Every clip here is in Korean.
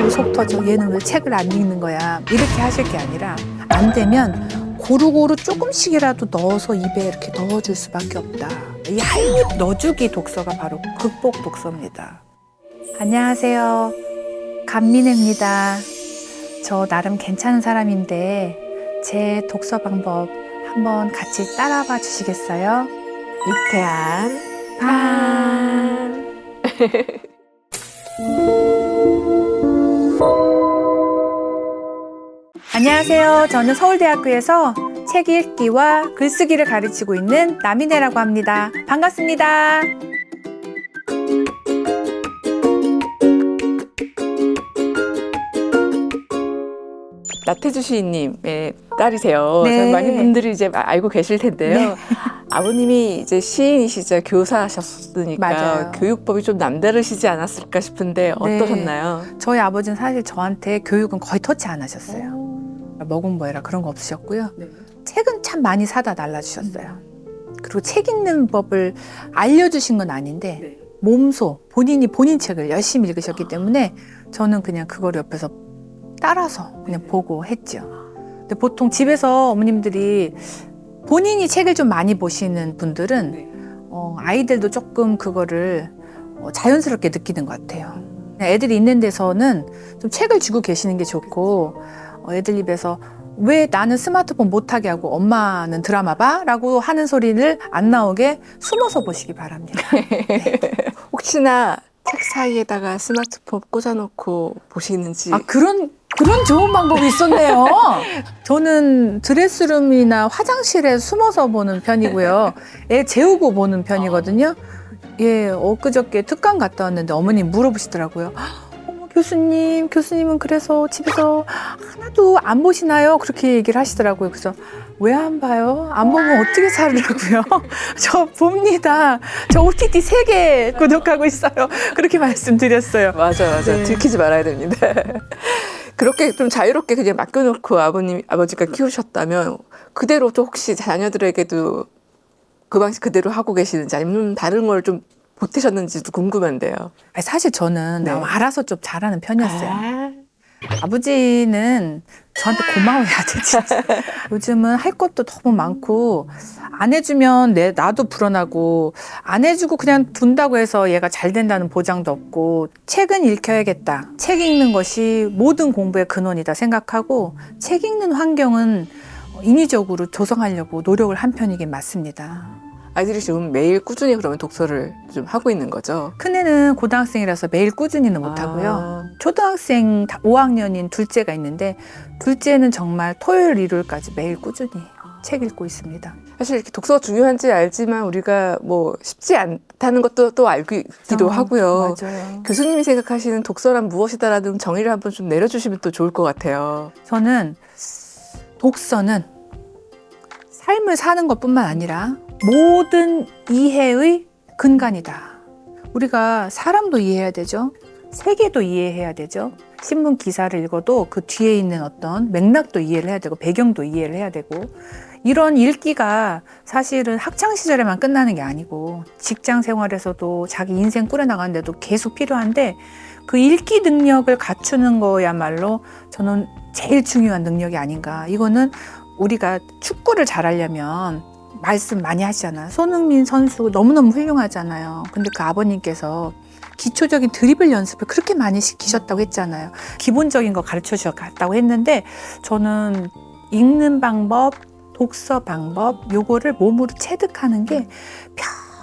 아이고 속 터져. 얘는 왜 책을 안 읽는 거야. 이렇게 하실 게 아니라 안 되면 고루고루 조금씩이라도 넣어서 입에 이렇게 넣어줄 수밖에 없다. 이 한 입 넣어주기 독서가 바로 극복 독서입니다. 안녕하세요. 감민혜입니다. 저 나름 괜찮은 사람인데 제 독서 방법 한번 같이 따라봐 주시겠어요? 유쾌한 밤. 안녕하세요. 저는 서울대학교에서 책 읽기와 글쓰기를 가르치고 있는 남인혜라고 합니다. 반갑습니다. 나태주 시인님의 딸이세요. 네. 많은 분들이 이제 알고 계실 텐데요. 네. 아버님이 이제 시인이시자 교사하셨으니까 맞아요. 교육법이 좀 남다르시지 않았을까 싶은데 네. 어떠셨나요? 저희 아버지는 사실 저한테 교육은 거의 터치 안 하셨어요. 먹은 뭐 해라 그런 거 없으셨고요. 네. 책은 참 많이 사다 날라주셨어요. 그리고 책 읽는 법을 알려주신 건 아닌데 네. 몸소 본인이 본인 책을 열심히 읽으셨기 때문에 저는 그냥 그걸 옆에서 따라서 그냥 보고 했죠. 근데 보통 집에서 어머님들이 본인이 책을 좀 많이 보시는 분들은 네. 아이들도 조금 그거를 자연스럽게 느끼는 것 같아요. 그냥 애들이 있는 데서는 좀 책을 주고 계시는 게 좋고 애들 입에서 왜 나는 스마트폰 못하게 하고 엄마는 드라마 봐? 라고 하는 소리를 안 나오게 숨어서 보시기 바랍니다. 혹시나 책 사이에다가 스마트폰 꽂아놓고 보시는지. 아, 그런 좋은 방법이 있었네요. 저는 드레스룸이나 화장실에 숨어서 보는 편이고요. 애 재우고 보는 편이거든요. 예, 엊그저께 특강 갔다 왔는데 어머님 물어보시더라고요. 어머, 교수님은 그래서 집에서 하나도 안 보시나요? 그렇게 얘기를 하시더라고요. 그래서 왜 안 봐요? 안 보면 어떻게 살으라고요? 저 봅니다. 저 OTT 3개 구독하고 있어요. 그렇게 말씀드렸어요. 맞아. 네. 들키지 말아야 됩니다. 그렇게 좀 자유롭게 그냥 맡겨놓고 아버지가 키우셨다면 그대로 또 혹시 자녀들에게도 그 방식 그대로 하고 계시는지 아니면 다른 걸 좀 보태셨는지도 궁금한데요. 아니, 사실 저는 네. 알아서 좀 잘하는 편이었어요. 아버지는 저한테 고마워해야 돼, 진짜. 요즘은 할 것도 너무 많고, 안 해주면 나도 불안하고, 안 해주고 그냥 둔다고 해서 얘가 잘 된다는 보장도 없고, 책은 읽혀야겠다. 책 읽는 것이 모든 공부의 근원이다 생각하고, 책 읽는 환경은 인위적으로 조성하려고 노력을 한 편이긴 맞습니다. 아이들이 지금 매일 꾸준히 그러면 독서를 좀 하고 있는 거죠? 큰애는 고등학생이라서 매일 꾸준히는 못하고요. 초등학생 5학년인 둘째가 있는데 둘째는 정말 토요일, 일요일까지 매일 꾸준히 책 읽고 있습니다. 사실 이렇게 독서가 중요한지 알지만 우리가 뭐 쉽지 않다는 것도 또 알기도 하고요. 맞아요. 교수님이 생각하시는 독서란 무엇이다라는 정의를 한번 좀 내려주시면 또 좋을 것 같아요. 저는 독서는 삶을 사는 것뿐만 아니라 모든 이해의 근간이다. 우리가 사람도 이해해야 되죠. 세계도 이해해야 되죠. 신문 기사를 읽어도 그 뒤에 있는 어떤 맥락도 이해를 해야 되고 배경도 이해를 해야 되고 이런 읽기가 사실은 학창 시절에만 끝나는 게 아니고 직장 생활에서도 자기 인생 꾸려나가는 데도 계속 필요한데 그 읽기 능력을 갖추는 거야말로 저는 제일 중요한 능력이 아닌가. 이거는 우리가 축구를 잘하려면 말씀 많이 하시잖아요. 손흥민 선수 너무너무 훌륭하잖아요. 근데 그 아버님께서 기초적인 드리블 연습을 그렇게 많이 시키셨다고 했잖아요. 기본적인 거 가르쳐 주셨다고 했는데 저는 읽는 방법, 독서 방법 요거를 몸으로 체득하는 게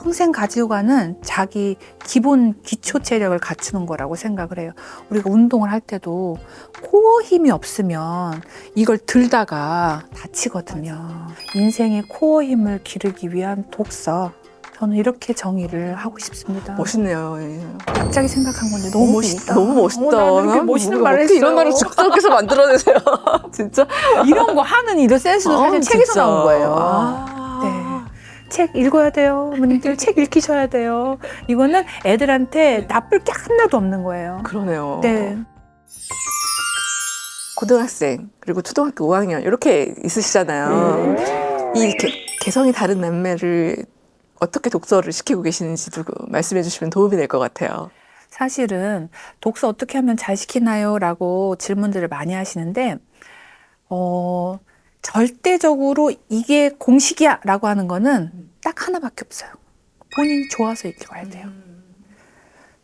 평생 가지고 가는 자기 기본 기초 체력을 갖추는 거라고 생각을 해요. 우리가 운동을 할 때도 코어 힘이 없으면 이걸 들다가 다치거든요. 인생의 코어 힘을 기르기 위한 독서. 저는 이렇게 정의를 하고 싶습니다. 멋있네요. 갑자기 생각한 건데 너무 멋있다. 너무 멋있다. 나는 이렇게 멋있는 말을 어떻게 했어요. 이런 말을 즉석에서 만들어내세요. 진짜. 이런 거 하는 이런 센스도 사실 책에서 진짜. 나온 거예요. 네. 책 읽어야 돼요. 어머님들 책 읽히셔야 돼요. 이거는 애들한테 나쁠 게 하나도 없는 거예요. 그러네요. 네. 고등학생 그리고 초등학교 5학년 이렇게 있으시잖아요. 이 개성이 다른 남매를 어떻게 독서를 시키고 계시는지도 말씀해 주시면 도움이 될 것 같아요. 사실은 독서 어떻게 하면 잘 시키나요? 라고 질문들을 많이 하시는데, 절대적으로 이게 공식이야 라고 하는 거는 딱 하나밖에 없어요. 본인이 좋아서 읽어야 돼요.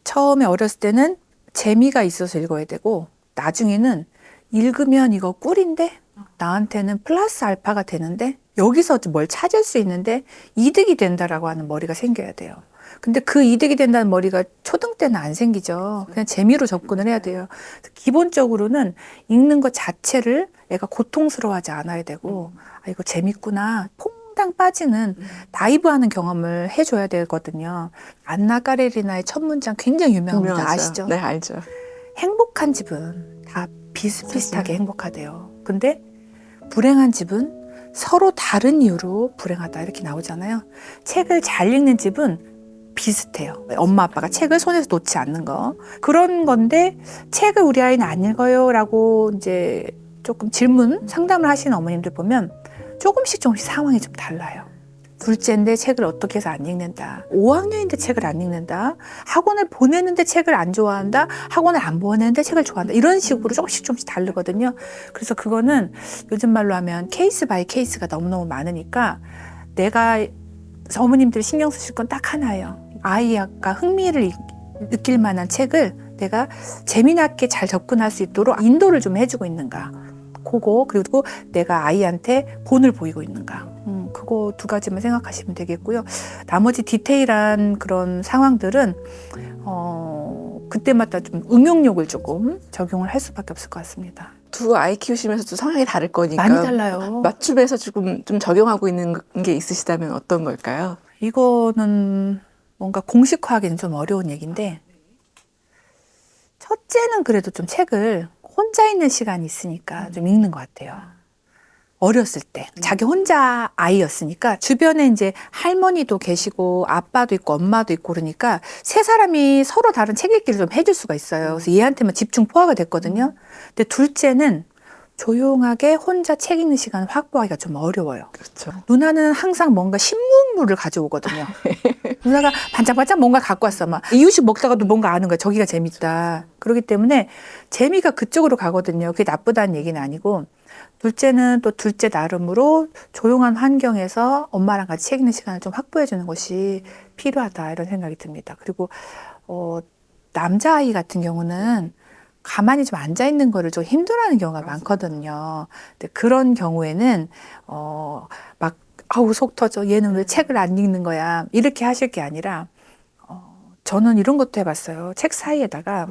처음에 어렸을 때는 재미가 있어서 읽어야 되고, 나중에는 읽으면 이거 꿀인데, 나한테는 플러스 알파가 되는데, 여기서 뭘 찾을 수 있는데, 이득이 된다라고 하는 머리가 생겨야 돼요. 근데 그 이득이 된다는 머리가 초등 때는 안 생기죠. 그냥 재미로 접근을 해야 돼요. 기본적으로는 읽는 것 자체를 애가 고통스러워하지 않아야 되고, 아, 이거 재밌구나. 퐁당 빠지는 나이브하는 경험을 해줘야 되거든요. 안나 까레리나의 첫 문장 굉장히 유명합니다. 유명하죠. 아시죠? 네, 알죠. 행복한 집은 다 비슷비슷하게 행복하대요. 근데 불행한 집은 서로 다른 이유로 불행하다 이렇게 나오잖아요. 책을 잘 읽는 집은 비슷해요. 엄마 아빠가 책을 손에서 놓지 않는 거. 그런 건데 책을 우리 아이는 안 읽어요 라고 이제 조금 질문 상담을 하시는 어머님들 보면 조금씩 상황이 좀 달라요. 둘째인데 책을 어떻게 해서 안 읽는다. 5학년인데 책을 안 읽는다. 학원을 보내는데 책을 안 좋아한다. 학원을 안 보내는데 책을 좋아한다. 이런 식으로 조금씩 다르거든요. 그래서 그거는 요즘 말로 하면 케이스 바이 케이스가 너무너무 많으니까 내가 어머님들이 신경 쓰실 건 딱 하나예요. 아이가 흥미를 느낄 만한 책을 내가 재미나게 잘 접근할 수 있도록 인도를 좀 해주고 있는가. 그거 그리고 내가 아이한테 본을 보이고 있는가. 그거 두 가지만 생각하시면 되겠고요. 나머지 디테일한 그런 상황들은 그때마다 좀 응용력을 조금 적용을 할 수밖에 없을 것 같습니다. 두 아이 키우시면서도 성향이 다를 거니까 많이 달라요. 맞춤해서 좀 적용하고 있는 게 있으시다면 어떤 걸까요? 이거는 뭔가 공식화하기는 좀 어려운 얘기인데 첫째는 그래도 좀 책을 혼자 있는 시간이 있으니까 좀 읽는 것 같아요. 어렸을 때 자기 혼자 아이였으니까 주변에 이제 할머니도 계시고 아빠도 있고 엄마도 있고 그러니까 세 사람이 서로 다른 책 읽기를 좀 해줄 수가 있어요. 그래서 얘한테만 집중 포화가 됐거든요. 근데 둘째는 조용하게 혼자 책 읽는 시간을 확보하기가 좀 어려워요. 그렇죠. 누나는 항상 뭔가 신문물을 가져오거든요. 누나가 반짝반짝 뭔가 갖고 왔어. 막 이유식 먹다가도 뭔가 아는 거야. 저기가 재밌다. 그렇기 때문에 재미가 그쪽으로 가거든요. 그게 나쁘다는 얘기는 아니고 둘째는 또 둘째 나름으로 조용한 환경에서 엄마랑 같이 책 읽는 시간을 좀 확보해 주는 것이 필요하다 이런 생각이 듭니다. 그리고 남자아이 같은 경우는 가만히 좀 앉아 있는 거를 좀 힘들어하는 경우가 많거든요. 근데 그런 경우에는 막 아우 속 터져. 얘는 왜 책을 안 읽는 거야. 이렇게 하실 게 아니라 저는 이런 것도 해봤어요. 책 사이에다가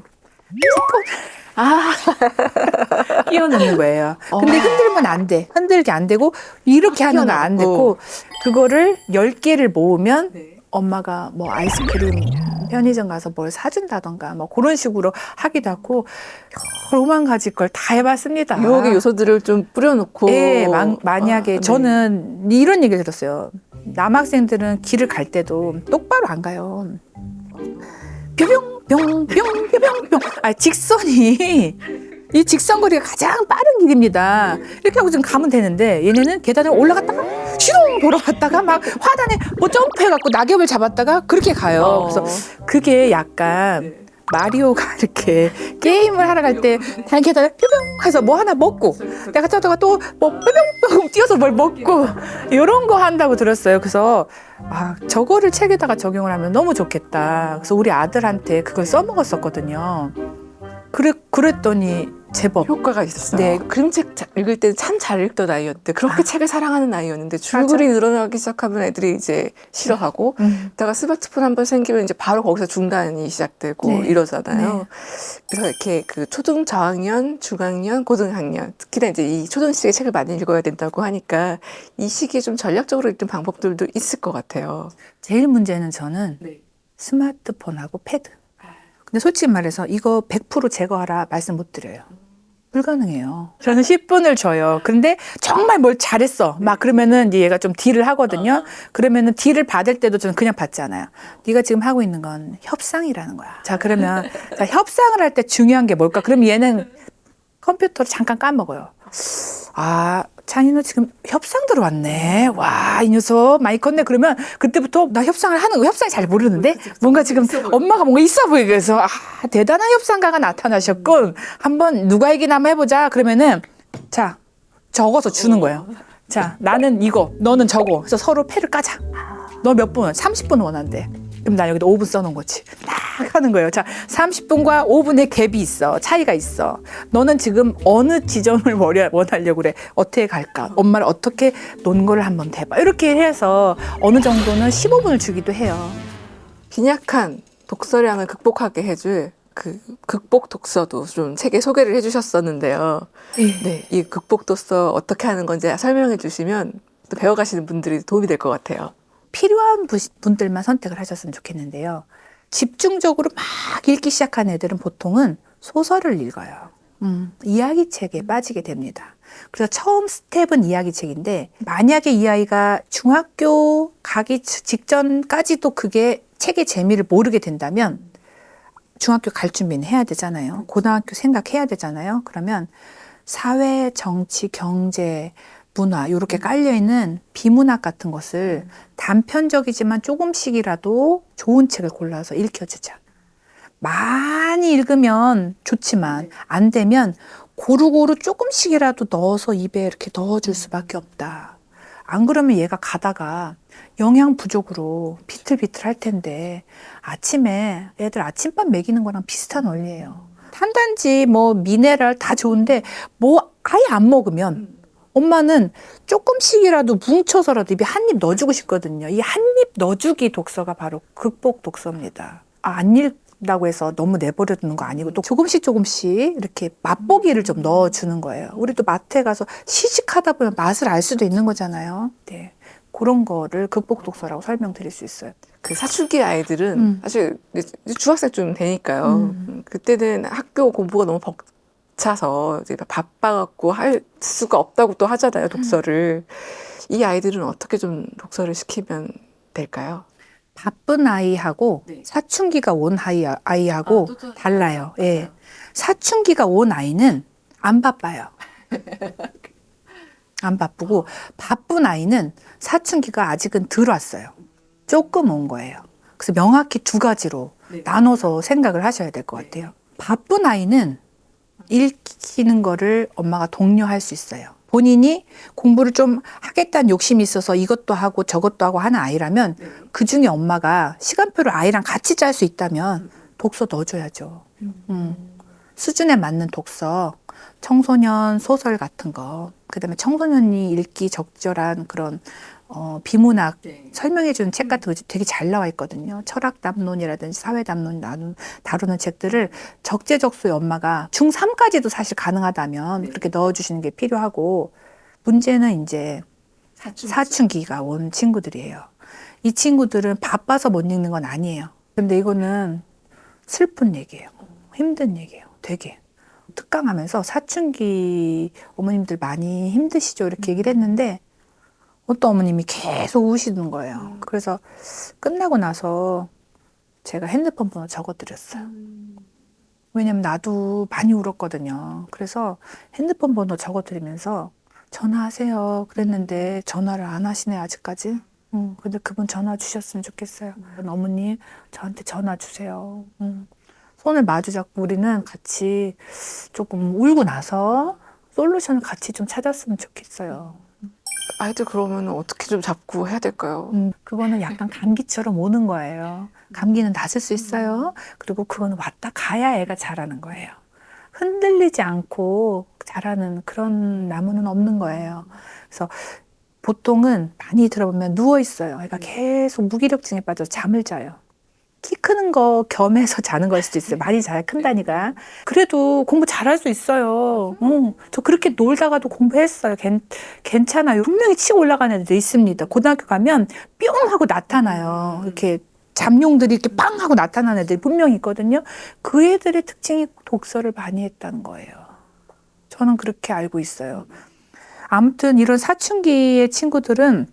끼워 넣는 거예요. 근데 흔들면 안 돼. 흔들게 안 되고 이렇게 하는 거 안 되고 그거를 10개를 모으면 엄마가 뭐 아이스크림 편의점 가서 뭘 사준다던가 뭐 그런 식으로 하기도 하고 로만 가지 걸 다 해봤습니다. 유혹의 요소들을 좀 뿌려놓고. 네, 만약에 저는 이런 얘기를 들었어요. 남학생들은 길을 갈 때도 똑바로 안 가요. 뿅뿅뿅뿅 뿅뿅뿅. 직선이 이 직선거리가 가장 빠른 길입니다. 이렇게 하고 좀 가면 되는데 얘네는 계단을 올라갔다가 슈롱 돌아갔다가 막 화단에 뭐 점프해갖고 낙엽을 잡았다가 그렇게 가요. 그래서 그게 약간 마리오가 이렇게 게임을 하러 갈 때 계단을 뿅뿅 해서 뭐 하나 먹고 내가 저다가 또 뭐 뿅뿅뿅 뛰어서 뭘 먹고 이런 거 한다고 들었어요. 그래서 저거를 책에다가 적용을 하면 너무 좋겠다. 그래서 우리 아들한테 그걸 써먹었었거든요. 그랬더니 제법 효과가 있었어요. 네. 그림책 읽을 때 참 잘 읽던 아이였는데 그렇게 책을 사랑하는 아이였는데 줄거리 늘어나기 시작하면 애들이 이제 싫어하고 다가 스마트폰 한번 생기면 이제 바로 거기서 중단이 시작되고 이러잖아요. 네. 그래서 이렇게 그 초등 저학년, 중학년, 고등학년 특히나 이제 이 초등 시기에 책을 많이 읽어야 된다고 하니까 이 시기에 좀 전략적으로 읽는 방법들도 있을 것 같아요. 제일 문제는 저는 스마트폰하고 패드. 근데 솔직히 말해서 이거 100% 제거하라 말씀 못 드려요. 불가능해요. 저는 10분을 줘요. 근데 정말 뭘 잘했어. 막 그러면은 이제 얘가 좀 딜을 하거든요. 그러면은 딜을 받을 때도 저는 그냥 받잖아요. 네가 지금 하고 있는 건 협상이라는 거야. 자, 그러면 자, 협상을 할 때 중요한 게 뭘까? 그럼 얘는 컴퓨터를 잠깐 까먹어요. 아, 찬이 너 지금 협상 들어왔네. 와, 이 녀석 많이 컸네. 그러면 그때부터 나 협상을 하는 거, 협상이 잘 모르는데 뭔가 지금 엄마가 뭔가 있어 보이게 해서 아, 대단한 협상가가 나타나셨군. 한번 누가 얘기나 한번 해보자. 그러면은 자, 적어서 주는 거예요. 자, 나는 이거, 너는 저거. 그래서 서로 패를 까자. 너 몇 분? 30분 원한대. 그럼 나 여기다 5분 써놓은 거지. 딱 하는 거예요. 자, 30분과 5분의 갭이 있어. 차이가 있어. 너는 지금 어느 지점을 원하려고 그래. 어떻게 갈까? 엄마를 어떻게 논 거를 한번 대봐. 이렇게 해서 어느 정도는 15분을 주기도 해요. 빈약한 독서량을 극복하게 해줄 그 극복 독서도 좀 책에 소개를 해주셨었는데요. 네, 이 극복 독서 어떻게 하는 건지 설명해 주시면 또 배워가시는 분들이 도움이 될 것 같아요. 필요한 분들만 선택을 하셨으면 좋겠는데요. 집중적으로 막 읽기 시작한 애들은 보통은 소설을 읽어요. 이야기책에 빠지게 됩니다. 그래서 처음 스텝은 이야기책인데 만약에 이 아이가 중학교 가기 직전까지도 그게 책의 재미를 모르게 된다면 중학교 갈 준비는 해야 되잖아요. 고등학교 생각해야 되잖아요. 그러면 사회, 정치, 경제, 문화 이렇게 깔려있는 비문학 같은 것을 단편적이지만 조금씩이라도 좋은 책을 골라서 읽혀주자. 많이 읽으면 좋지만 안 되면 고루고루 조금씩이라도 넣어서 입에 이렇게 넣어줄 수밖에 없다. 안 그러면 얘가 가다가 영양 부족으로 비틀비틀 할 텐데 아침에 애들 아침밥 먹이는 거랑 비슷한 원리예요. 탄단지 뭐 미네랄 다 좋은데 뭐 아예 안 먹으면 엄마는 조금씩이라도 뭉쳐서라도 입에 한 입 넣어주고 싶거든요. 이 한 입 넣어주기 독서가 바로 극복 독서입니다. 안 읽다고 해서 너무 내버려 두는 거 아니고 또 조금씩 이렇게 맛보기를 좀 넣어주는 거예요. 우리 또 마트에 가서 시식하다 보면 맛을 알 수도 있는 거잖아요. 네, 그런 거를 극복 독서라고 설명드릴 수 있어요. 그 사춘기 아이들은 사실 이제 중학생쯤 되니까요. 그때는 학교 공부가 너무 벅차서 이제 바빠갖고 할 수가 없다고 또 하잖아요, 독서를. 이 아이들은 어떻게 좀 독서를 시키면 될까요? 바쁜 아이하고 사춘기가 온 아이하고 달라요. 예. 사춘기가 온 아이는 안 바빠요. 안 바쁘고 바쁜 아이는 사춘기가 아직은 덜 왔어요. 조금 온 거예요. 그래서 명확히 두 가지로 나눠서 생각을 하셔야 될 것 같아요. 바쁜 아이는 읽히는 거를 엄마가 독려할 수 있어요. 본인이 공부를 좀 하겠다는 욕심이 있어서 이것도 하고 저것도 하고 하는 아이라면 그중에 엄마가 시간표를 아이랑 같이 짤 수 있다면 독서 넣어줘야죠. 수준에 맞는 독서, 청소년 소설 같은 거, 그다음에 청소년이 읽기 적절한 그런 비문학 설명해주는 책 같은 거 되게 잘 나와 있거든요. 철학 담론이라든지 사회 담론 다루는 책들을 적재적소에 엄마가 중3까지도 사실 가능하다면 그렇게 넣어주시는 게 필요하고, 문제는 이제 사춘기가 온 친구들이에요. 이 친구들은 바빠서 못 읽는 건 아니에요. 근데 이거는 슬픈 얘기예요. 힘든 얘기예요. 되게. 특강하면서 사춘기 어머님들 많이 힘드시죠? 이렇게 얘기를 했는데 어떤 어머님이 계속 우시는 거예요. 그래서 끝나고 나서 제가 핸드폰 번호 적어드렸어요. 왜냐면 나도 많이 울었거든요. 그래서 핸드폰 번호 적어드리면서 전화하세요 그랬는데 전화를 안 하시네 아직까지. 근데 그분 전화 주셨으면 좋겠어요. 어머니 저한테 전화 주세요. 손을 마주 잡고 우리는 같이 조금 울고 나서 솔루션을 같이 좀 찾았으면 좋겠어요. 아이들 그러면 어떻게 좀 잡고 해야 될까요? 그거는 약간 감기처럼 오는 거예요. 감기는 낫을 수 있어요. 그리고 그거는 왔다 가야 애가 자라는 거예요. 흔들리지 않고 자라는 그런 나무는 없는 거예요. 그래서 보통은 많이 들어보면 누워 있어요. 애가 계속 무기력증에 빠져서 잠을 자요. 키 크는 거 겸해서 자는 걸 수도 있어요. 많이 자야 큰다니까. 그래도 공부 잘할 수 있어요. 저 그렇게 놀다가도 공부했어요. 괜찮아요. 분명히 치고 올라가는 애들 있습니다. 고등학교 가면 뿅 하고 나타나요. 이렇게 잠룡들이 이렇게 빵 하고 나타나는 애들이 분명히 있거든요. 그 애들의 특징이 독서를 많이 했다는 거예요. 저는 그렇게 알고 있어요. 아무튼 이런 사춘기의 친구들은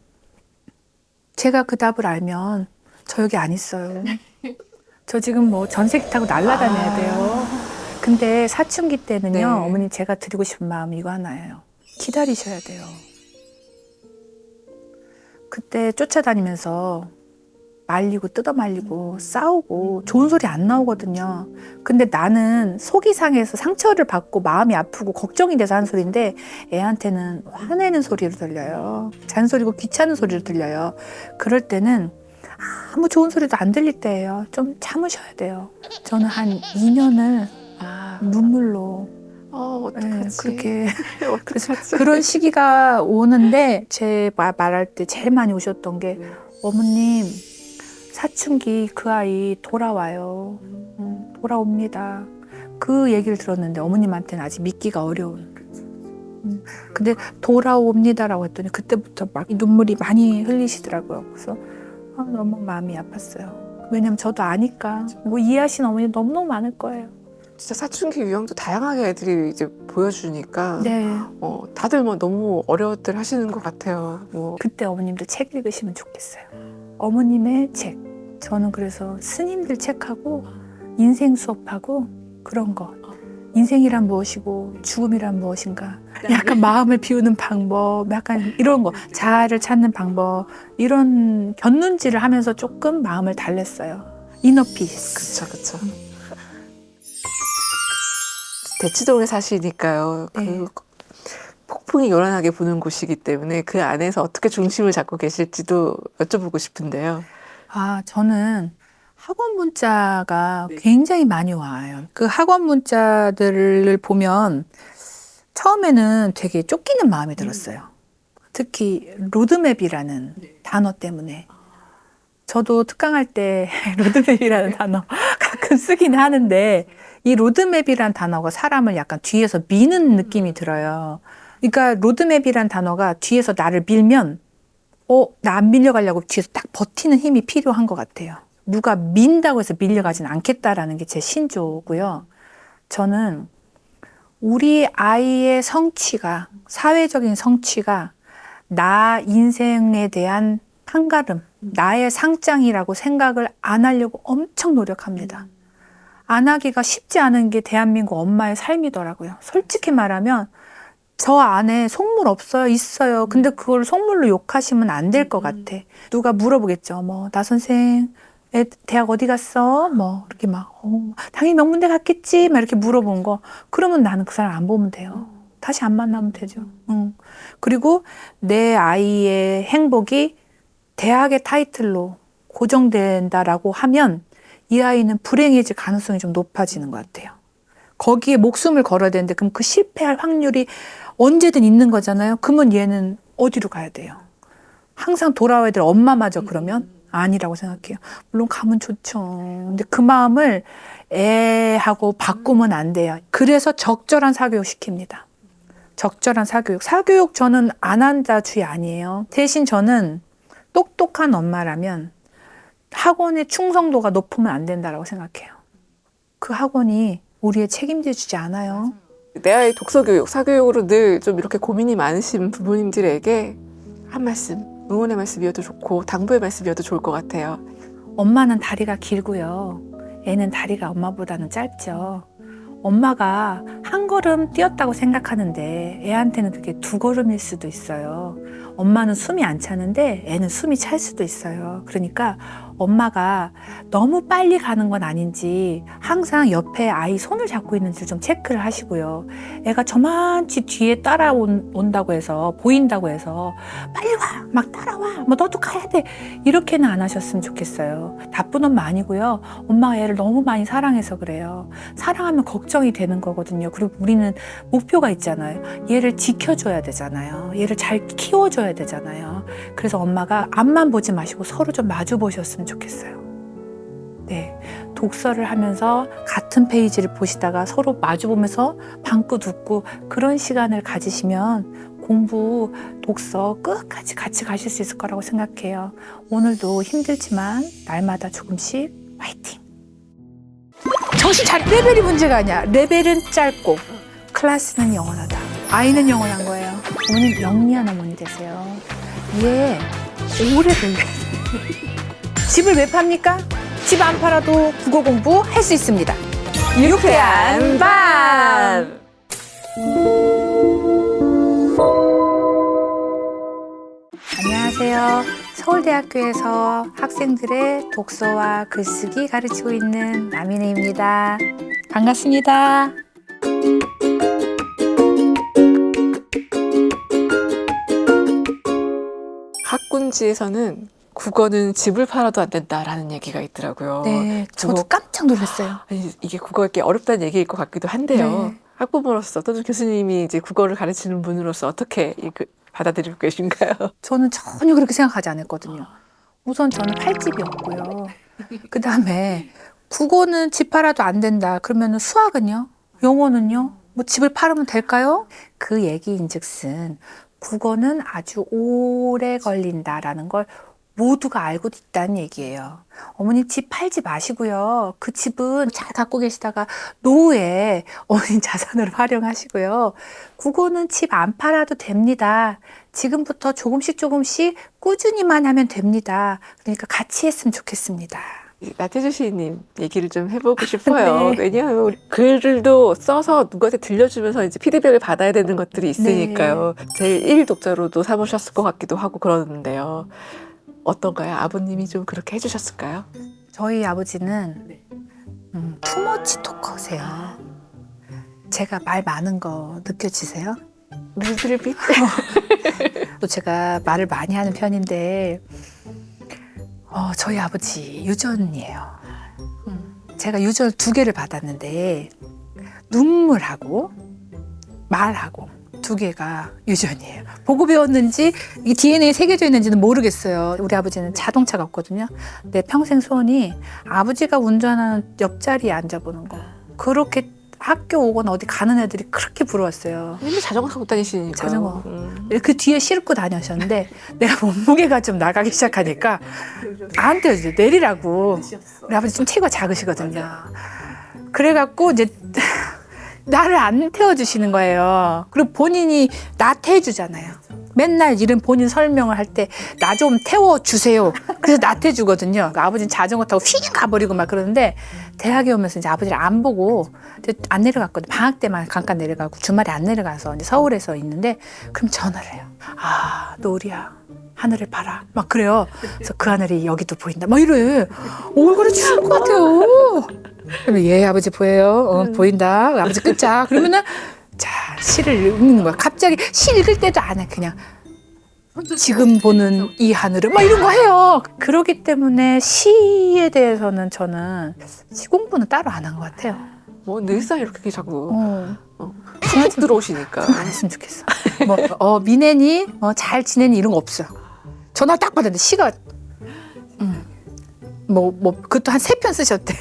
제가 그 답을 알면 저 여기 안 있어요. 저 지금 뭐 전세기 타고 날아다녀야 돼요. 근데 사춘기 때는요, 어머니 제가 드리고 싶은 마음이 이거 하나예요. 기다리셔야 돼요. 그때 쫓아다니면서 말리고 뜯어 말리고 싸우고 좋은 소리 안 나오거든요. 근데 나는 속이 상해서 상처를 받고 마음이 아프고 걱정이 돼서 한 소리인데 애한테는 화내는 소리로 들려요. 잔소리고 귀찮은 소리로 들려요. 그럴 때는 아무 좋은 소리도 안 들릴 때예요. 좀 참으셔야 돼요. 저는 한 2년을 눈물로 어떡하지? 그렇게 어떡하지? 그런 시기가 오는데 제 말할 때 제일 많이 오셨던 게 어머님 사춘기 그 아이 돌아와요. 돌아옵니다. 그 얘기를 들었는데 어머님한테는 아직 믿기가 어려운. 근데 돌아옵니다라고 했더니 그때부터 막 눈물이 많이 흘리시더라고요. 그래서 너무 마음이 아팠어요. 왜냐면 저도 아니까 뭐 이해하시는 어머니 너무너무 많을 거예요. 진짜 사춘기 유형도 다양하게 애들이 이제 보여주니까 네. 다들 뭐 너무 어려웠들 하시는 것 같아요. 뭐 그때 어머님도 책 읽으시면 좋겠어요. 어머님의 책. 저는 그래서 스님들 책하고 인생 수업하고 그런 거. 인생이란 무엇이고 죽음이란 무엇인가. 약간 마음을 비우는 방법, 약간 이런 거. 자아를 찾는 방법. 이런 곁눈질을 하면서 조금 마음을 달랬어요. 이너 피스. 그쵸. 대치동에 사시니까요. 네. 그 폭풍이 요란하게 부는 곳이기 때문에 그 안에서 어떻게 중심을 잡고 계실지도 여쭤보고 싶은데요. 저는 학원 문자가 굉장히 많이 와요. 그 학원 문자들을 보면 처음에는 되게 쫓기는 마음이 들었어요. 특히 로드맵이라는 단어 때문에. 저도 특강할 때 로드맵이라는 단어 가끔 쓰긴 하는데 이 로드맵이라는 단어가 사람을 약간 뒤에서 미는 느낌이 들어요. 그러니까 로드맵이라는 단어가 뒤에서 나를 밀면 나 안 밀려가려고 뒤에서 딱 버티는 힘이 필요한 것 같아요. 누가 민다고 해서 밀려가진 않겠다라는 게 제 신조고요. 저는 우리 아이의 성취가, 사회적인 성취가 나 인생에 대한 판가름, 나의 상장이라고 생각을 안 하려고 엄청 노력합니다. 안 하기가 쉽지 않은 게 대한민국 엄마의 삶이더라고요. 솔직히 말하면 저 안에 속물 없어요? 있어요. 근데 그걸 속물로 욕하시면 안 될 것 같아. 누가 물어보겠죠. 나 선생, 대학 어디 갔어? 이렇게 당연히 명문대 갔겠지? 막 이렇게 물어본 거. 그러면 나는 그 사람 안 보면 돼요. 다시 안 만나면 되죠. 그리고 내 아이의 행복이 대학의 타이틀로 고정된다라고 하면 이 아이는 불행해질 가능성이 좀 높아지는 것 같아요. 거기에 목숨을 걸어야 되는데 그럼 그 실패할 확률이 언제든 있는 거잖아요. 그러면 얘는 어디로 가야 돼요? 항상 돌아와야 될 엄마마저 그러면 아니라고 생각해요. 물론 가면 좋죠. 근데 그 마음을 애하고 바꾸면 안 돼요. 그래서 적절한 사교육 시킵니다. 적절한 사교육. 사교육 저는 안 한다 주의 아니에요. 대신 저는 똑똑한 엄마라면 학원의 충성도가 높으면 안 된다라고 생각해요. 그 학원이 우리의 책임져 주지 않아요. 내 아이 독서교육, 사교육으로 늘 좀 이렇게 고민이 많으신 부모님들에게 한 말씀, 응원의 말씀이어도 좋고 당부의 말씀이어도 좋을 것 같아요. 엄마는 다리가 길고요. 애는 다리가 엄마보다는 짧죠. 엄마가 한 걸음 뛰었다고 생각하는데 애한테는 그게 두 걸음일 수도 있어요. 엄마는 숨이 안 차는데 애는 숨이 찰 수도 있어요. 그러니까 엄마가 너무 빨리 가는 건 아닌지 항상 옆에 아이 손을 잡고 있는지 좀 체크를 하시고요. 애가 저만치 뒤에 따라온다고 해서 보인다고 해서 빨리 와! 막 따라와! 너도 가야 돼! 이렇게는 안 하셨으면 좋겠어요. 나쁜 엄마 아니고요. 엄마가 애를 너무 많이 사랑해서 그래요. 사랑하면 걱정이 되는 거거든요. 그리고 우리는 목표가 있잖아요. 얘를 지켜줘야 되잖아요. 얘를 잘 키워줘야 되잖아요. 그래서 엄마가 앞만 보지 마시고 서로 좀 마주 보셨으면 좋겠어요. 네, 독서를 하면서 같은 페이지를 보시다가 서로 마주 보면서 방긋 웃고 그런 시간을 가지시면 공부, 독서 끝까지 같이 가실 수 있을 거라고 생각해요. 오늘도 힘들지만 날마다 조금씩 화이팅! 정신 차려! 레벨이 문제가 아니야. 레벨은 짧고 클래스는 영원하다. 아이는 영원한 거예요. 어머님 영리한 어머니 되세요. 얘 오래 걸려요. 집을 왜 팝니까? 집 안 팔아도 국어 공부 할 수 있습니다. 유쾌한 밤! 서울대학교에서 학생들의 독서와 글쓰기 가르치고 있는 남인혜입니다. 반갑습니다. 학군지에서는 국어는 집을 팔아도 안 된다라는 얘기가 있더라고요. 네, 저도 국어- 깜짝 놀랐어요. 아니, 이게 국어가 이렇게 어렵다는 얘기일 것 같기도 한데요. 네. 학부모로서 또는 교수님이 이제 국어를 가르치는 분으로서 어떻게 받아들이고 계신가요? 저는 전혀 그렇게 생각하지 않았거든요. 우선 저는 팔집이었고요. 그 다음에 국어는 집 팔아도 안 된다. 그러면 수학은요? 영어는요? 뭐 집을 팔으면 될까요? 그 얘기인즉슨 국어는 아주 오래 걸린다라는 걸 모두가 알고 있다는 얘기예요. 어머니 집 팔지 마시고요. 그 집은 잘 갖고 계시다가 노후에 어머니 자산으로 활용하시고요. 국어는 집 안 팔아도 됩니다. 지금부터 조금씩 꾸준히만 하면 됩니다. 그러니까 같이 했으면 좋겠습니다. 나태주 시인님 얘기를 좀 해보고 싶어요. 네. 왜냐하면 우리 글도 써서 누구한테 들려주면서 이제 피드백을 받아야 되는 것들이 있으니까요. 제일 1 독자로도 삼으셨을 것 같기도 하고 그러는데요. 어떤가요? 아버님이 좀 그렇게 해주셨을까요? 저희 아버지는 투머치 토커세요. 제가 말 많은 거 느껴지세요? 리틀빗? 또 제가 말을 많이 하는 편인데 저희 아버지 유전이에요. 제가 유전을 2개를 받았는데 눈물하고 말하고 2개가 유전이에요. 보고 배웠는지 이 DNA에 새겨져 있는지는 모르겠어요. 우리 아버지는 자동차가 없거든요. 내 평생 소원이 아버지가 운전하는 옆자리에 앉아보는 거. 그렇게 학교 오거나 어디 가는 애들이 그렇게 부러웠어요. 맨날 자전거 타고 다니시니까. 자전거. 그 뒤에 싣고 다녔었는데 내가 몸무게가 좀 나가기 시작하니까 안 떼어주죠. 내리라고. 우리 아버지 좀 체구가 작으시거든요. 그래갖고 이제 나를 안 태워주시는 거예요. 그리고 본인이 나 태워주잖아요. 맨날 이런 본인 설명을 할 때 나 좀 태워주세요. 그래서 나 태워주거든요. 그러니까 아버지는 자전거 타고 휙 가버리고 막 그러는데 대학에 오면서 이제 아버지를 안 보고 안 내려갔거든요. 방학 때만 잠깐 내려가고 주말에 안 내려가서 이제 서울에서 있는데 그럼 전화를 해요. 아, 노을이야. 하늘을 봐라. 막 그래요. 그래서 그 하늘이 여기도 보인다. 막 이래. 얼굴이 추울 것 같아요. 그러면 예, 아버지 보여요. 보인다. 아버지 끊자. 그러면은 자, 시를 읽는 거야. 갑자기 시 읽을 때도 안 해. 그냥 지금 보는 이 하늘을 막 이런 거 해요. 그러기 때문에 시에 대해서는 저는 시 공부는 따로 안 한 것 같아요. 뭐 늘상 이렇게 자꾸 중간쯤 훅 들어오시니까. 안 했으면 좋겠어. 미네니 잘 지내니 이런 거 없어요. 전화 딱 받았는데 시가 그것도 한 3편 쓰셨대.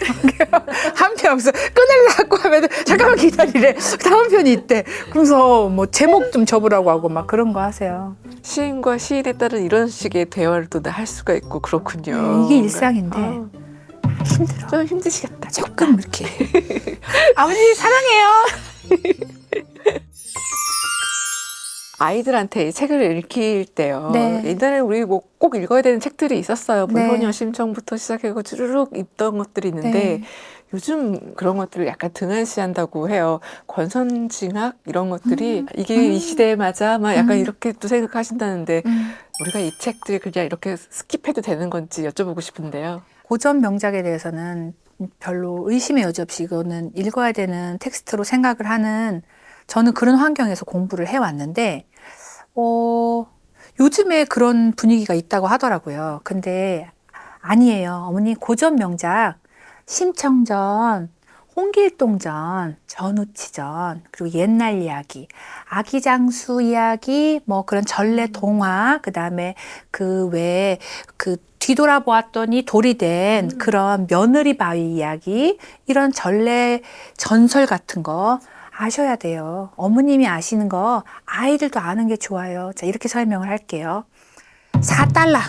한 편 없어. 끊으려고 하면 잠깐만 기다리래. 다음 편이 있대. 그래서 뭐 제목 좀 접으라고 하고 막 그런 거 하세요. 시인과 시인에 따른 이런 식의 대화를 또 할 수가 있고 그렇군요. 이게 일상인데 아, 힘들어. 좀 힘드시겠다. 조금 이렇게. 아버지 사랑해요. 아이들한테 이 책을 읽힐 때요. 네. 옛날에 우리 뭐 꼭 읽어야 되는 책들이 있었어요. 뭐 네. 효녀 심청부터 시작해서 쭈르륵 읽던 것들이 있는데 네. 요즘 그런 것들을 약간 등한시한다고 해요. 권선징악 이런 것들이 이게 이 시대에 맞아? 막 약간 이렇게 또 생각하신다는데 우리가 이 책들 그냥 이렇게 스킵해도 되는 건지 여쭤보고 싶은데요. 고전 명작에 대해서는 별로 의심의 여지 없이 이거는 읽어야 되는 텍스트로 생각을 하는 저는 그런 환경에서 공부를 해왔는데 요즘에 그런 분위기가 있다고 하더라고요. 근데 아니에요. 어머니 고전 명작 심청전, 홍길동전, 전우치전, 그리고 옛날 이야기, 아기장수 이야기, 뭐 그런 전래 동화, 그다음에 그 외에 그 뒤돌아보았더니 돌이 된 그런 며느리 바위 이야기, 이런 전래 전설 같은 거 아셔야 돼요. 어머님이 아시는 거 아이들도 아는 게 좋아요. 자, 이렇게 설명을 할게요. 4달러.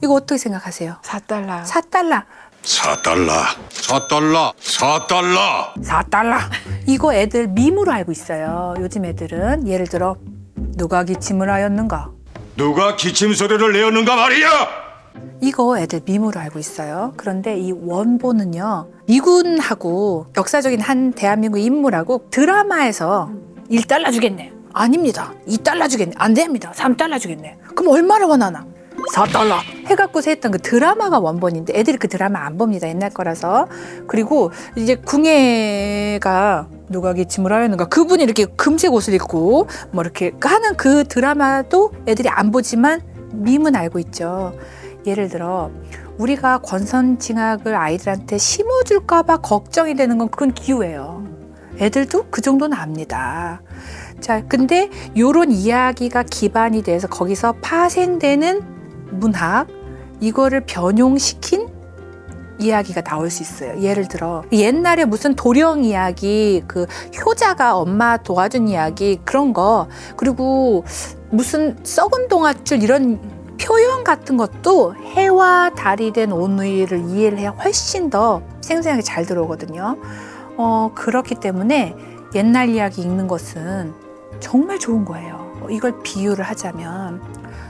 이거 어떻게 생각하세요? 4달러. 4달러. 4달러, 4달러, 4달러. 4달러. 이거 애들 밈으로 알고 있어요. 요즘 애들은 예를 들어 누가 기침을 하였는가? 누가 기침 소리를 내었는가 말이야. 이거 애들 밈으로 알고 있어요. 그런데 이 원본은요. 미군하고 역사적인 한 대한민국 인물하고 드라마에서 1달러 주겠네. 아닙니다. 2달러 주겠네. 안 됩니다. 3달러 주겠네. 그럼 얼마를 원하나? 4달러 해갖고서 했던 그 드라마가 원본인데 애들이 그 드라마 안 봅니다. 옛날 거라서. 그리고 이제 궁예가 누가 기침을 하였는가 그분이 이렇게 금색 옷을 입고 뭐 이렇게 하는 그 드라마도 애들이 안 보지만 밈은 알고 있죠. 예를 들어 우리가 권선징악을 아이들한테 심어줄까 봐 걱정이 되는 건 그건 기우예요. 애들도 그 정도는 압니다. 자, 근데 요런 이야기가 기반이 돼서 거기서 파생되는 문학, 이거를 변용시킨 이야기가 나올 수 있어요. 예를 들어 옛날에 무슨 도령 이야기, 그 효자가 엄마 도와준 이야기 그런 거, 그리고 무슨 썩은 동아줄 이런 표현 같은 것도 해와 달이 된 온누이를 이해를 해야 훨씬 더 생생하게 잘 들어오거든요. 그렇기 때문에 옛날 이야기 읽는 것은 정말 좋은 거예요. 이걸 비유를 하자면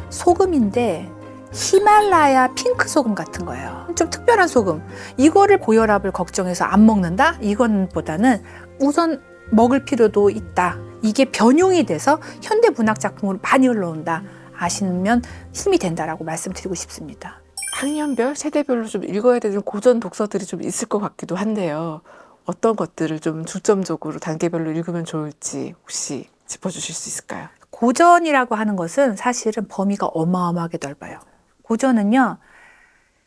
소금인데 히말라야 핑크 소금 같은 거예요. 좀 특별한 소금. 이거를 고혈압을 걱정해서 안 먹는다? 이건 보다는 우선 먹을 필요도 있다. 이게 변용이 돼서 현대 문학 작품으로 많이 흘러온다. 아시면 힘이 된다라고 말씀드리고 싶습니다. 학년별, 세대별로 좀 읽어야 되는 고전 독서들이 좀 있을 것 같기도 한데요. 어떤 것들을 좀 중점적으로 단계별로 읽으면 좋을지 혹시 짚어주실 수 있을까요? 고전이라고 하는 것은 사실은 범위가 어마어마하게 넓어요. 고전은요,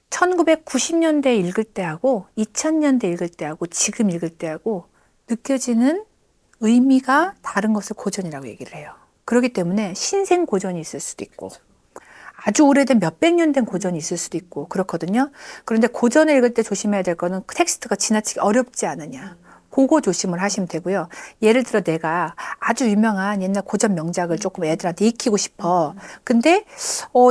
1990년대 읽을 때하고 2000년대 읽을 때하고 지금 읽을 때하고 느껴지는 의미가 다른 것을 고전이라고 얘기를 해요. 그렇기 때문에 신생 고전이 있을 수도 있고 아주 오래된 몇백 년 된 고전이 있을 수도 있고 그렇거든요. 그런데 고전을 읽을 때 조심해야 될 거는 텍스트가 지나치게 어렵지 않으냐. 그거 조심을 하시면 되고요. 예를 들어 내가 아주 유명한 옛날 고전 명작을 조금 애들한테 익히고 싶어. 근데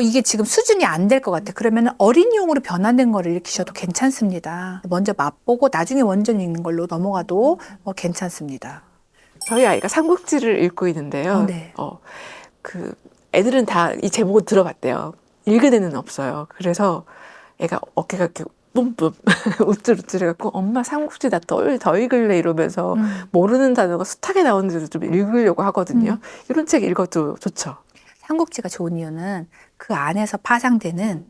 이게 지금 수준이 안 될 것 같아. 그러면 어린이용으로 변환된 거를 읽히셔도 괜찮습니다. 먼저 맛보고 나중에 원전 읽는 걸로 넘어가도 괜찮습니다. 저희 아이가 삼국지를 읽고 있는데요. 네. 그 애들은 다 이 제목을 들어봤대요. 읽은 애는 없어요. 그래서 애가 어깨가 이렇게 뿜뿜 우쭐우쭐 해갖고 엄마 삼국지 나 더 읽을래 이러면서 모르는 단어가 숱하게 나오는데도 좀 읽으려고 하거든요. 이런 책 읽어도 좋죠. 삼국지가 좋은 이유는 그 안에서 파생되는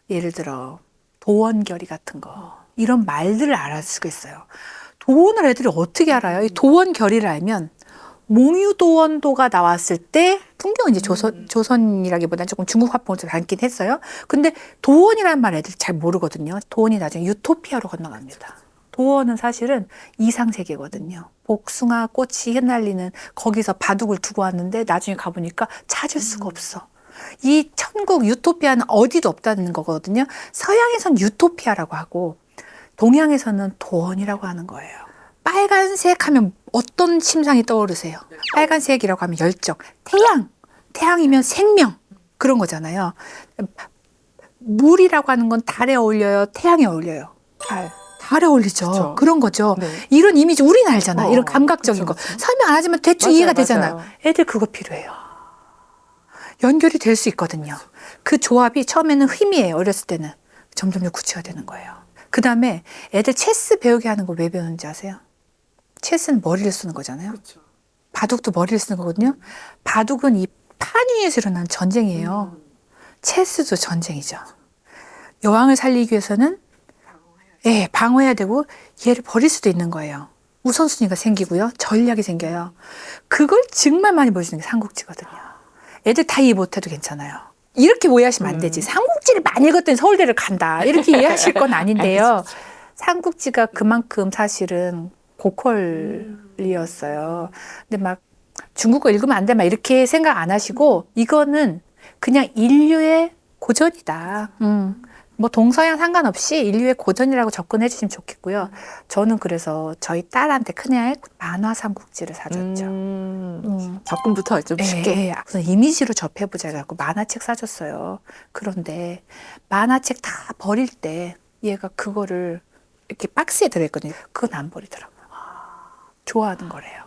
예를 들어 도원결의 같은 거 이런 말들을 알아볼 수가 있어요. 도원을 애들이 어떻게 알아요? 이 도원결의를 알면 몽유도원도가 나왔을 때 풍경은 이제 조선이라기보다는 조금 중국 화풍을 좀 담긴 했어요. 근데 도원이라는 말 애들이 잘 모르거든요. 도원이 나중에 유토피아로 건너갑니다. 도원은 사실은 이상세계거든요. 복숭아 꽃이 흩날리는 거기서 바둑을 두고 왔는데 나중에 가보니까 찾을 수가 없어. 이 천국 유토피아는 어디도 없다는 거거든요. 서양에선 유토피아라고 하고 동양에서는 도원이라고 하는 거예요. 빨간색 하면 어떤 심상이 떠오르세요? 빨간색이라고 하면 열정, 태양이면 생명 그런 거잖아요. 물이라고 하는 건 달에 어울려요? 태양에 어울려요? 달에 어울리죠. 그쵸. 그런 거죠. 네. 이런 이미지 우리는 알잖아. 이런 감각적인 그쵸, 거. 그쵸. 설명 안 하지만 대충 맞아요, 이해가 되잖아요. 맞아요. 애들 그거 필요해요. 연결이 될 수 있거든요. 그 조합이 처음에는 힘이에요. 어렸을 때는. 점점 구체화되는 거예요. 그 다음에 애들 체스 배우게 하는 거 왜 배우는지 아세요? 체스는 머리를 쓰는 거잖아요. 그렇죠. 바둑도 머리를 쓰는 거거든요. 바둑은 이 판 위에서 일어나는 전쟁이에요. 체스도 전쟁이죠. 여왕을 살리기 위해서는 방어해야 되고 얘를 버릴 수도 있는 거예요. 우선순위가 생기고요. 전략이 생겨요. 그걸 정말 많이 보여주는 게 삼국지거든요. 애들 다 이해 못해도 괜찮아요. 이렇게 오해하시면 안 되지. 삼국지를 많이 읽었더니 서울대를 간다. 이렇게 이해하실 건 아닌데요. 삼국지가 그만큼 사실은 고퀄이었어요. 근데 막 중국어 읽으면 안 돼, 막 이렇게 생각 안 하시고 이거는 그냥 인류의 고전이다. 뭐 동서양 상관없이 인류의 고전이라고 접근해 주시면 좋겠고요. 저는 그래서 저희 딸한테 큰애 만화 삼국지를 사줬죠. 접근부터 좀 쉽게. 우선 이미지로 접해보자 해갖고 만화책 사줬어요. 그런데 만화책 다 버릴 때 얘가 그거를 이렇게 박스에 들어있거든요. 그건 안 버리더라고요. 좋아하는 거래요.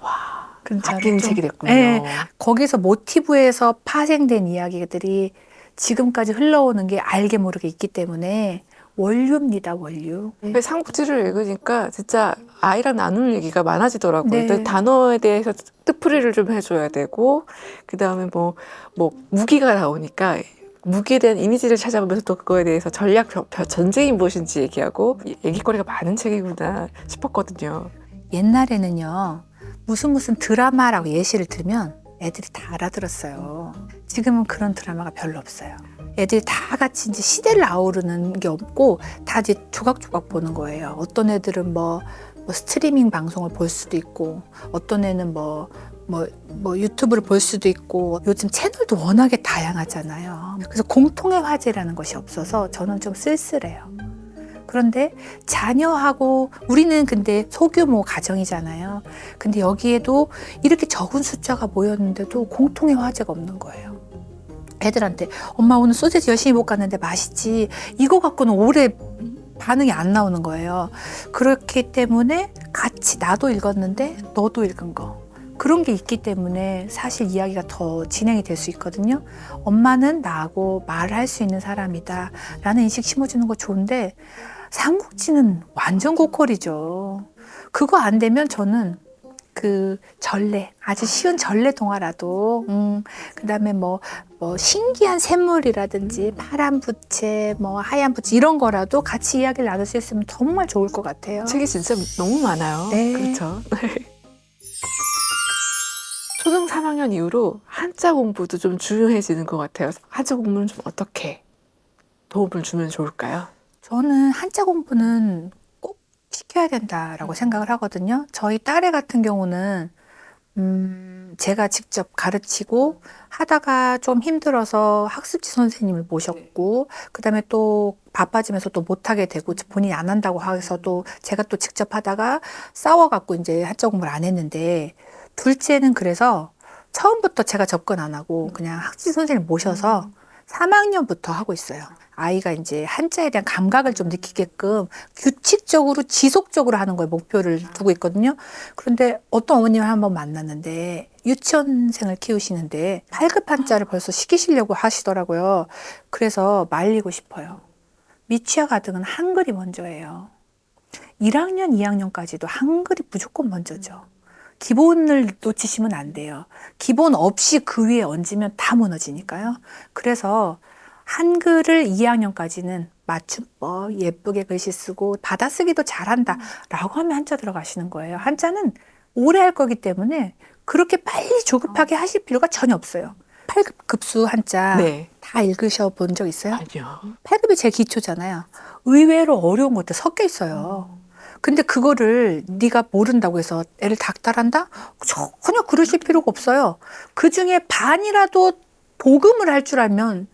바뀐 책이 됐군요. 거기서 모티브에서 파생된 이야기들이 지금까지 흘러오는 게 알게 모르게 있기 때문에 원류입니다, 원류. 삼국지를 읽으니까 진짜 아이랑 나눌 얘기가 많아지더라고요. 네. 또 단어에 대해서 뜻풀이를 좀 해줘야 되고, 그 다음에 뭐 무기가 나오니까 무기에 대한 이미지를 찾아보면서 또 그거에 대해서 전략 전쟁이 무엇인지 얘기하고 얘기거리가 많은 책이구나 싶었거든요. 옛날에는요, 무슨 드라마라고 예시를 들면 애들이 다 알아들었어요. 지금은 그런 드라마가 별로 없어요. 애들이 다 같이 이제 시대를 아우르는 게 없고 다 이제 조각조각 보는 거예요. 어떤 애들은 뭐 스트리밍 방송을 볼 수도 있고, 어떤 애는 뭐 유튜브를 볼 수도 있고, 요즘 채널도 워낙에 다양하잖아요. 그래서 공통의 화제라는 것이 없어서 저는 좀 쓸쓸해요. 그런데 자녀하고 우리는 근데 소규모 가정이잖아요. 근데 여기에도 이렇게 적은 숫자가 모였는데도 공통의 화제가 없는 거예요. 애들한테 엄마 오늘 소세지 열심히 볶았는데 맛있지? 이거 갖고는 오래 반응이 안 나오는 거예요. 그렇기 때문에 같이 나도 읽었는데 너도 읽은 거. 그런 게 있기 때문에 사실 이야기가 더 진행이 될 수 있거든요. 엄마는 나하고 말을 할 수 있는 사람이다 라는 인식 심어주는 거 좋은데 삼국지는 완전 고퀄이죠. 그거 안 되면 저는 그 전래, 아주 쉬운 전래 동화라도, 그다음에 뭐 신기한 샘물이라든지 파란 부채, 뭐 하얀 부채 이런 거라도 같이 이야기를 나눌 수 있으면 정말 좋을 것 같아요. 책이 진짜 너무 많아요. 네. 그렇죠. 초등 3학년 이후로 한자 공부도 좀 중요해지는 것 같아요. 한자 공부는 좀 어떻게 도움을 주면 좋을까요? 저는 한자 공부는 꼭 시켜야 된다라고 생각을 하거든요. 저희 딸애 같은 경우는 제가 직접 가르치고 하다가 좀 힘들어서 학습지 선생님을 모셨고, 그다음에 또 바빠지면서 또 못하게 되고 본인이 안 한다고 해서 또 제가 또 직접 하다가 싸워갖고 이제 한자 공부를 안 했는데, 둘째는 그래서 처음부터 제가 접근 안 하고 그냥 학습지 선생님 모셔서 3학년부터 하고 있어요. 아이가 이제 한자에 대한 감각을 좀 느끼게끔 규칙적으로 지속적으로 하는 거에 목표를 두고 있거든요. 그런데 어떤 어머님을 한번 만났는데 유치원생을 키우시는데 8급 한자를 벌써 시키시려고 하시더라고요. 그래서 말리고 싶어요. 미취학 아등은 한글이 먼저예요. 1학년, 2학년까지도 한글이 무조건 먼저죠. 기본을 놓치시면 안 돼요. 기본 없이 그 위에 얹으면 다 무너지니까요. 그래서 한글을 2학년까지는 맞춤법, 예쁘게 글씨 쓰고 받아쓰기도 잘한다 라고 하면 한자 들어가시는 거예요. 한자는 오래 할 거기 때문에 그렇게 빨리 조급하게 하실 필요가 전혀 없어요. 8급 급수 한자 네. 다 읽으셔 본 적 있어요? 아니요. 8급이 제일 기초잖아요. 의외로 어려운 것도 섞여 있어요. 근데 그거를 네가 모른다고 해서 애를 닥달한다? 전혀 그러실 필요가 없어요. 그중에 반이라도 복음을 할 줄 알면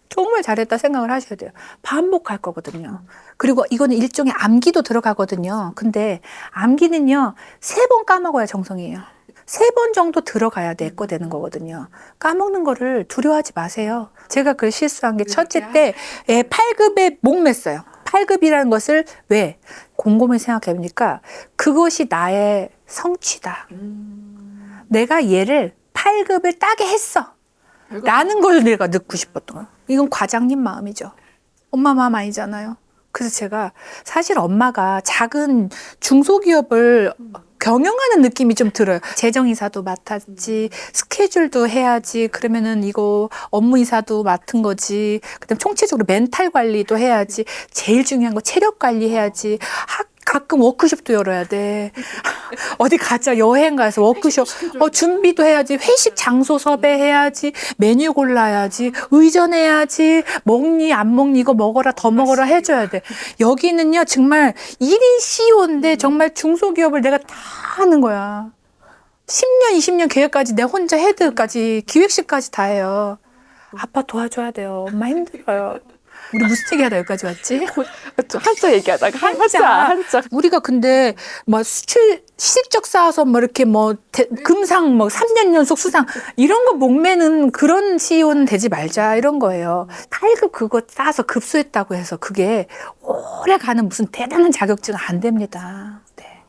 정말 잘했다 생각을 하셔야 돼요. 반복할 거거든요. 그리고 이거는 일종의 암기도 들어가거든요. 근데 암기는요, 3번 까먹어야 정성이에요. 3번 정도 들어가야 내 거 되는 거거든요. 까먹는 거를 두려워하지 마세요. 제가 그 실수한 게 첫째 때 8급에 목맸어요. 8급이라는 것을 왜 곰곰이 생각해 보니까 그것이 나의 성취다. 내가 얘를 8급을 따게 했어. 라는 걸 내가 넣고 싶었던 거예요. 이건 과장님 마음이죠. 엄마 마음 아니잖아요. 그래서 제가 사실 엄마가 작은 중소기업을 경영하는 느낌이 좀 들어요. 재정이사도 맡았지, 스케줄도 해야지, 그러면은 이거 업무이사도 맡은 거지, 그다음 총체적으로 멘탈 관리도 해야지, 제일 중요한 거 체력 관리 해야지, 가끔 워크숍도 열어야 돼. 어디 가자, 여행 가서 워크숍, 준비도 해야지, 회식 장소 섭외해야지, 메뉴 골라야지, 의전해야지, 먹니, 안 먹니, 이거 먹어라, 더 먹어라 해줘야 돼. 여기는요, 정말 1인 CEO인데 정말 중소기업을 내가 다 하는 거야. 10년, 20년 계획까지 내가 혼자 헤드까지, 기획식까지 다 해요. 아빠 도와줘야 돼요. 엄마 힘들어요. 우리 무슨 얘기하다 여기까지 왔지? 한자 얘기하다가 한자. 우리가 근데 뭐 실적 쌓아서 뭐 이렇게 뭐 금상 뭐 3년 연속 수상 이런 거 목매는 그런 CEO는 되지 말자 이런 거예요. 8급 그거 쌓아서 급수했다고 해서 그게 오래 가는 무슨 대단한 자격증 안 됩니다. 네.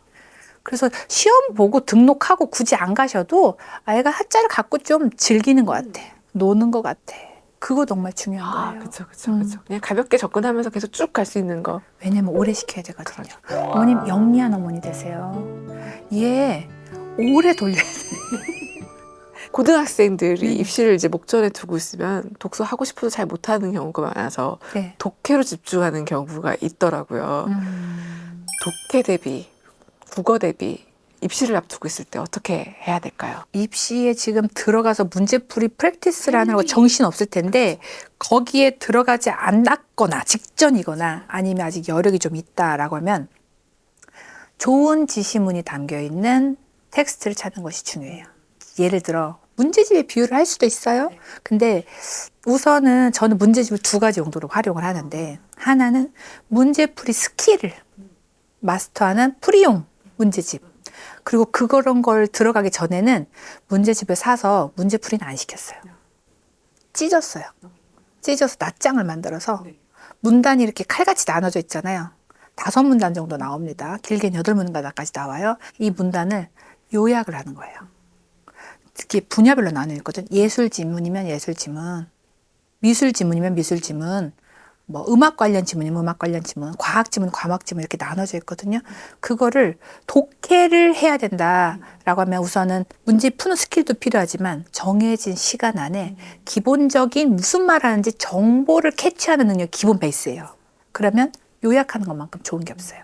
그래서 시험 보고 등록하고 굳이 안 가셔도 아이가 한자를 갖고 좀 즐기는 것 같아. 노는 것 같아. 그거 정말 중요한 거예요. 그렇죠. 그냥 가볍게 접근하면서 계속 쭉 갈 수 있는 거. 왜냐면 오래 시켜야 되거든요. 어머님 영리한 어머니 되세요. 얘 오래 돌려야 돼. 고등학생들이 입시를 이제 목전에 두고 있으면 독서 하고 싶어도 잘 못하는 경우가 많아서 네. 독해로 집중하는 경우가 있더라고요. 독해 대비, 국어 대비 입시를 앞두고 있을 때 어떻게 해야 될까요? 입시에 지금 들어가서 문제풀이 프랙티스를 하느라고 정신 없을 텐데 거기에 들어가지 않았거나 직전이거나 아니면 아직 여력이 좀 있다라고 하면 좋은 지시문이 담겨 있는 텍스트를 찾는 것이 중요해요. 예를 들어 문제집에 비유를 할 수도 있어요. 근데 우선은 저는 문제집을 두 가지 용도로 활용을 하는데 하나는 문제풀이 스킬을 마스터하는 풀이용 문제집. 그리고 그런 걸 들어가기 전에는 문제집을 사서 문제풀이는 안 시켰어요. 찢었어요. 찢어서 낱장을 만들어서 문단이 이렇게 칼같이 나눠져 있잖아요. 5문단 정도 나옵니다. 길게는 8문단까지 나와요. 이 문단을 요약을 하는 거예요. 특히 분야별로 나눠 있거든. 예술 지문이면 예술 지문, 미술 지문이면 미술 지문, 뭐 음악 관련 지문이면 음악 관련 지문, 과학 지문, 과학 지문 이렇게 나눠져 있거든요. 그거를 독해를 해야 된다라고 하면 우선은 문제 푸는 스킬도 필요하지만 정해진 시간 안에 기본적인 무슨 말하는지 정보를 캐치하는 능력이 기본 베이스예요. 그러면 요약하는 것만큼 좋은 게 없어요.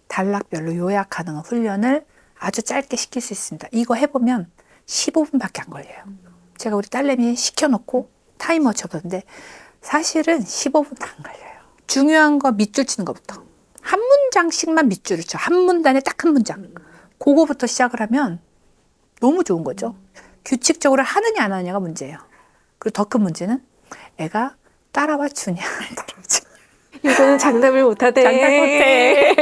단락별로 요약하는 훈련을 아주 짧게 시킬 수 있습니다. 이거 해보면 15분밖에 안 걸려요. 제가 우리 딸내미 시켜놓고 타이머 쳐봤는데 사실은 15분도 안 걸려요. 중요한 거 밑줄 치는 것부터. 한 문장씩만 밑줄을 쳐. 한 문단에 딱 한 문장. 그거부터 시작을 하면 너무 좋은 거죠. 규칙적으로 하느냐 안 하느냐가 문제예요. 그리고 더 큰 문제는 애가 따라와 주냐. 이거는 장담을 못하대. 장담 못해.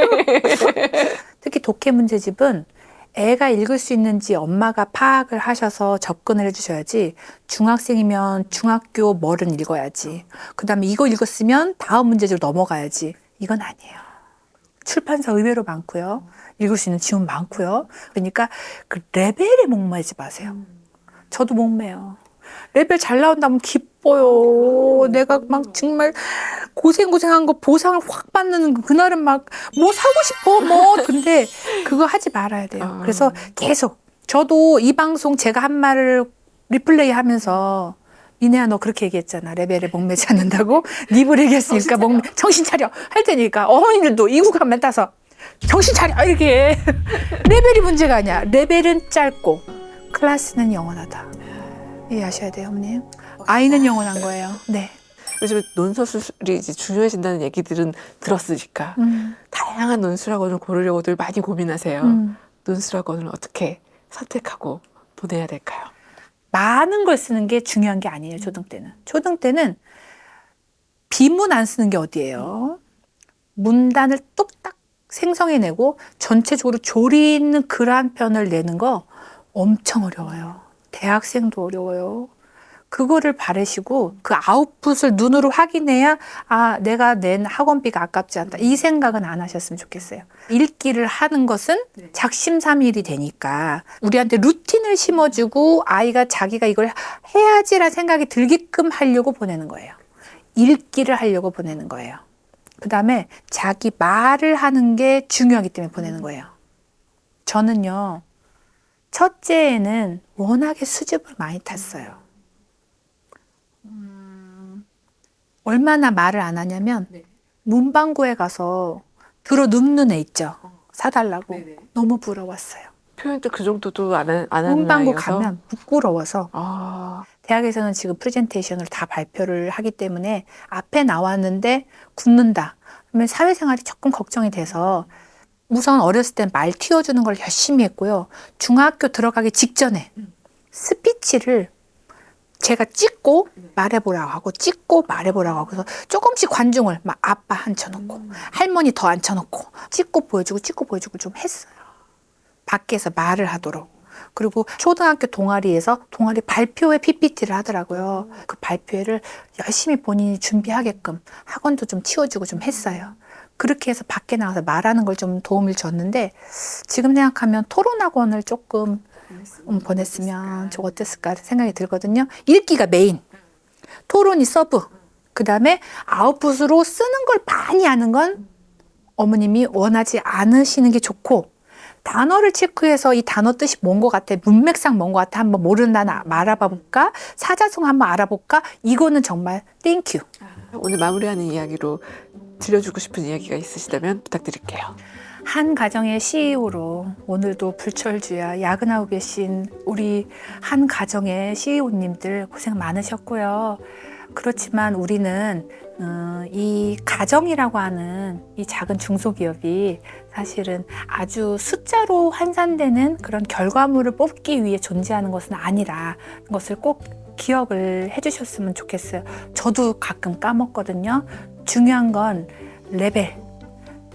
특히 독해 문제집은 애가 읽을 수 있는지 엄마가 파악을 하셔서 접근을 해주셔야지 중학생이면 중학교 뭐를 읽어야지 그 다음에 이거 읽었으면 다음 문제로 넘어가야지 이건 아니에요. 출판사 의외로 많고요. 읽을 수 있는 지문 많고요. 그러니까 그 레벨에 목매지 마세요. 저도 목매요. 레벨 잘 나온다면 기뻐요. 내가 막 정말 고생한 거 보상을 확 받는 그날은 막 뭐 사고 싶어 뭐 근데 그거 하지 말아야 돼요. 그래서 계속 저도 이 방송 제가 한 말을 리플레이 하면서 미네야 너 그렇게 얘기했잖아. 레벨에 목매지 않는다고. 네 입으로 얘기했으니까 정신 차려 할 테니까 어머니들도 이 구간만 따서 정신 차려 이렇게 레벨이 문제가 아니야. 레벨은 짧고 클래스는 영원하다. 이해하셔야 돼요, 어머님. 아이는 영원한 거예요. 네. 요즘 논서술이 이제 중요해진다는 얘기들은 들었으니까 다양한 논술학원을 고르려고들 많이 고민하세요. 논술학원을 어떻게 선택하고 보내야 될까요? 많은 걸 쓰는 게 중요한 게 아니에요, 초등 때는. 초등 때는 비문 안 쓰는 게 어디예요? 문단을 뚝딱 생성해내고 전체적으로 조리 있는 글 한 편을 내는 거 엄청 어려워요. 대학생도 어려워요. 그거를 바르시고 그 아웃풋을 눈으로 확인해야 아 내가 낸 학원비가 아깝지 않다. 이 생각은 안 하셨으면 좋겠어요. 읽기를 하는 것은 작심삼일이 되니까 우리한테 루틴을 심어주고 아이가 자기가 이걸 해야지라는 생각이 들게끔 하려고 보내는 거예요. 읽기를 하려고 보내는 거예요. 그다음에 자기 말을 하는 게 중요하기 때문에 보내는 거예요. 저는요. 첫째에는 워낙에 수줍을 많이 탔어요. 얼마나 말을 안 하냐면 문방구에 가서 들어 눕는 애 있죠. 사달라고. 너무 부러웠어요. 표현도 그 정도도 안 하는 문방구 나이여서? 가면 부끄러워서. 아, 대학에서는 지금 프레젠테이션을 다 발표를 하기 때문에 앞에 나왔는데 굳는다. 그러면 사회생활이 조금 걱정이 돼서 우선 어렸을 땐 말 틔워주는 걸 열심히 했고요. 중학교 들어가기 직전에 스피치를 제가 찍고 말해보라고 하고 찍고 말해보라고 하고 그래서 조금씩 관중을 막 아빠 앉혀놓고 할머니 더 앉혀놓고 찍고 보여주고 좀 했어요. 밖에서 말을 하도록. 그리고 초등학교 동아리에서 동아리 발표회 PPT를 하더라고요. 그 발표회를 열심히 본인이 준비하게끔 학원도 좀 치워주고 좀 했어요. 그렇게 해서 밖에 나가서 말하는 걸 좀 도움을 줬는데 지금 생각하면 토론학원을 조금 보냈으면 좀 어땠을까 생각이 들거든요. 읽기가 메인, 토론이 서브, 그 다음에 아웃풋으로 쓰는 걸 많이 하는 건 어머님이 원하지 않으시는 게 좋고 단어를 체크해서 이 단어 뜻이 뭔 것 같아, 문맥상 뭔 것 같아, 한번 모르는 단어 알아봐 볼까, 사자성 한번 알아볼까, 이거는 정말 땡큐. 오늘 마무리하는 이야기로 들려주고 싶은 이야기가 있으시다면 부탁드릴게요. 한 가정의 CEO로 오늘도 불철주야 야근하고 계신 우리 한 가정의 CEO님들 고생 많으셨고요. 그렇지만 우리는 이 가정이라고 하는 이 작은 중소기업이 사실은 아주 숫자로 환산되는 그런 결과물을 뽑기 위해 존재하는 것은 아니라 것을 꼭 기억을 해주셨으면 좋겠어요. 저도 가끔 까먹거든요. 중요한 건 레벨,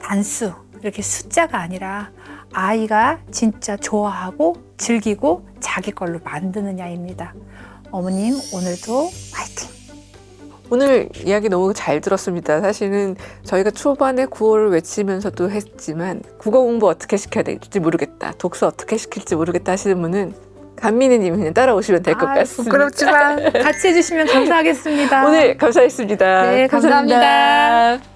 단수, 이렇게 숫자가 아니라 아이가 진짜 좋아하고 즐기고 자기 걸로 만드느냐입니다. 어머님, 오늘도 화이팅! 오늘 이야기 너무 잘 들었습니다. 사실은 저희가 초반에 구호를 외치면서도 했지만 국어 공부 어떻게 시켜야 될지 모르겠다, 독서 어떻게 시킬지 모르겠다 하시는 분은 간민희님 그냥 따라오시면 될 것 같습니다. 부끄럽지만 같이 해주시면 감사하겠습니다. 오늘 감사했습니다. 네, 감사합니다.